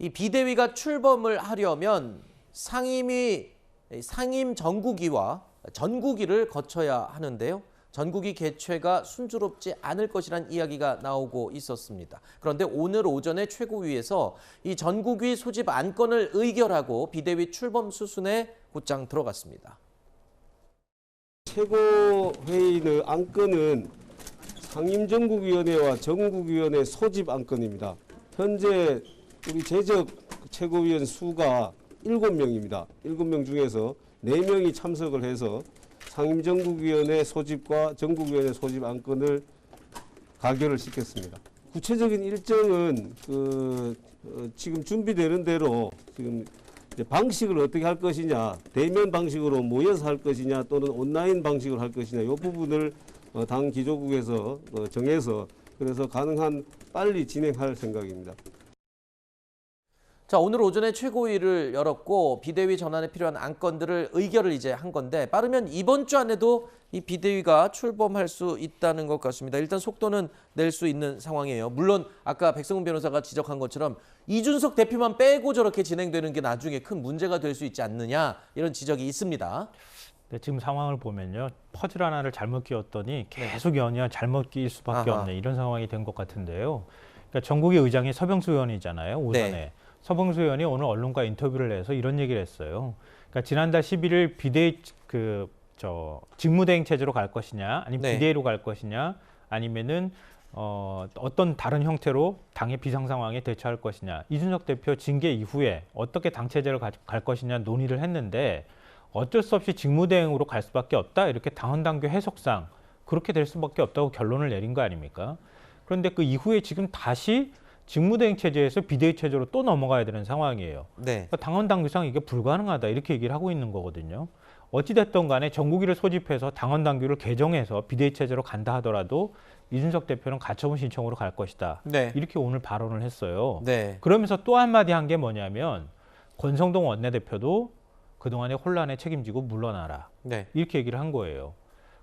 이 비대위가 출범을 하려면 상임 정국위와 전국위를 거쳐야 하는데요. 전국위 개최가 순조롭지 않을 것이란 이야기가 나오고 있었습니다. 그런데 오늘 오전에 최고위에서 이 전국위 소집 안건을 의결하고 비대위 출범 수순에 곧장 들어갔습니다. 최고회의의 안건은 상임정국위원회와 정국위원회 소집 안건입니다. 현재 우리 재적 최고위원 수가 7명입니다. 7명 중에서 4명이 참석을 해서 상임정국위원회 소집과 정국위원회 소집 안건을 가결을 시켰습니다. 구체적인 일정은 지금 준비되는 대로 지금 이제 방식을 어떻게 할 것이냐, 대면 방식으로 모여서 할 것이냐 또는 온라인 방식으로 할 것이냐 이 부분을 당 기조국에서 정해서 그래서 가능한 빨리 진행할 생각입니다. 자, 오늘 오전에 최고위를 열었고 비대위 전환에 필요한 안건들을 의결을 이제 한 건데 빠르면 이번 주 안에도 이 비대위가 출범할 수 있다는 것 같습니다. 일단 속도는 낼 수 있는 상황이에요. 물론 아까 백성훈 변호사가 지적한 것처럼 이준석 대표만 빼고 저렇게 진행되는 게 나중에 큰 문제가 될 수 있지 않느냐 이런 지적이 있습니다. 네, 지금 상황을 보면요. 퍼즐 하나를 잘못 끼웠더니 계속 연이어 잘못 끼일 수밖에 없는 이런 상황이 된 것 같은데요. 그러니까 전국의 의장이 서병수 의원이잖아요. 오전에. 네. 서병수 의원이 오늘 언론과 인터뷰를 해서 이런 얘기를 했어요. 그러니까 지난달 11일 비대위 직무대행 체제로 갈 것이냐, 아니면 비대위로 갈 것이냐, 아니면은 어떤 다른 형태로 당의 비상 상황에 대처할 것이냐. 이준석 대표 징계 이후에 어떻게 당 체제로 갈 것이냐 논의를 했는데 어쩔 수 없이 직무대행으로 갈 수밖에 없다. 이렇게 당헌당규 해석상 그렇게 될 수밖에 없다고 결론을 내린 거 아닙니까? 그런데 그 이후에 지금 다시 직무대행 체제에서 비대위 체제로 또 넘어가야 되는 상황이에요. 네. 그러니까 당헌당규상 이게 불가능하다 이렇게 얘기를 하고 있는 거거든요. 어찌됐든 간에 전국위를 소집해서 당헌당규를 개정해서 비대위 체제로 간다 하더라도 이준석 대표는 가처분 신청으로 갈 것이다. 네. 이렇게 오늘 발언을 했어요. 네. 그러면서 또 한마디 한 게 뭐냐면 권성동 원내대표도 그동안의 혼란에 책임지고 물러나라. 네. 이렇게 얘기를 한 거예요.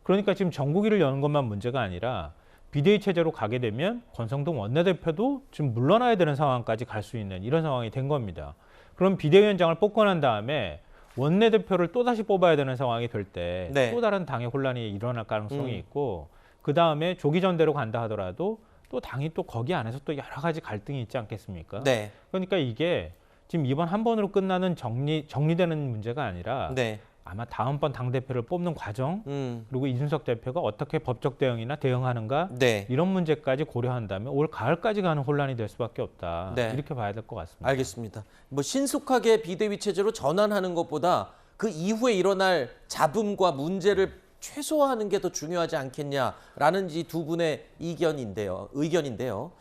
그러니까 지금 전국위를 여는 것만 문제가 아니라 비대위 체제로 가게 되면 권성동 원내대표도 지금 물러나야 되는 상황까지 갈 수 있는 이런 상황이 된 겁니다. 그럼 비대위원장을 뽑고 난 다음에 원내대표를 또다시 뽑아야 되는 상황이 될 때 또 다른 당의 혼란이 일어날 가능성이 있고 그다음에 조기 전대로 간다 하더라도 또 당이 또 거기 안에서 또 여러 가지 갈등이 있지 않겠습니까? 네. 그러니까 이게 지금 이번 한 번으로 끝나는 정리되는 문제가 아니라 아마 다음번 당대표를 뽑는 과정 그리고 이준석 대표가 어떻게 법적 대응이나 대응하는가 이런 문제까지 고려한다면 올 가을까지 가는 혼란이 될 수밖에 없다. 이렇게 봐야 될 것 같습니다. 알겠습니다. 뭐 신속하게 비대위 체제로 전환하는 것보다 그 이후에 일어날 잡음과 문제를 최소화하는 게 더 중요하지 않겠냐라는 이 두 분의 의견인데요.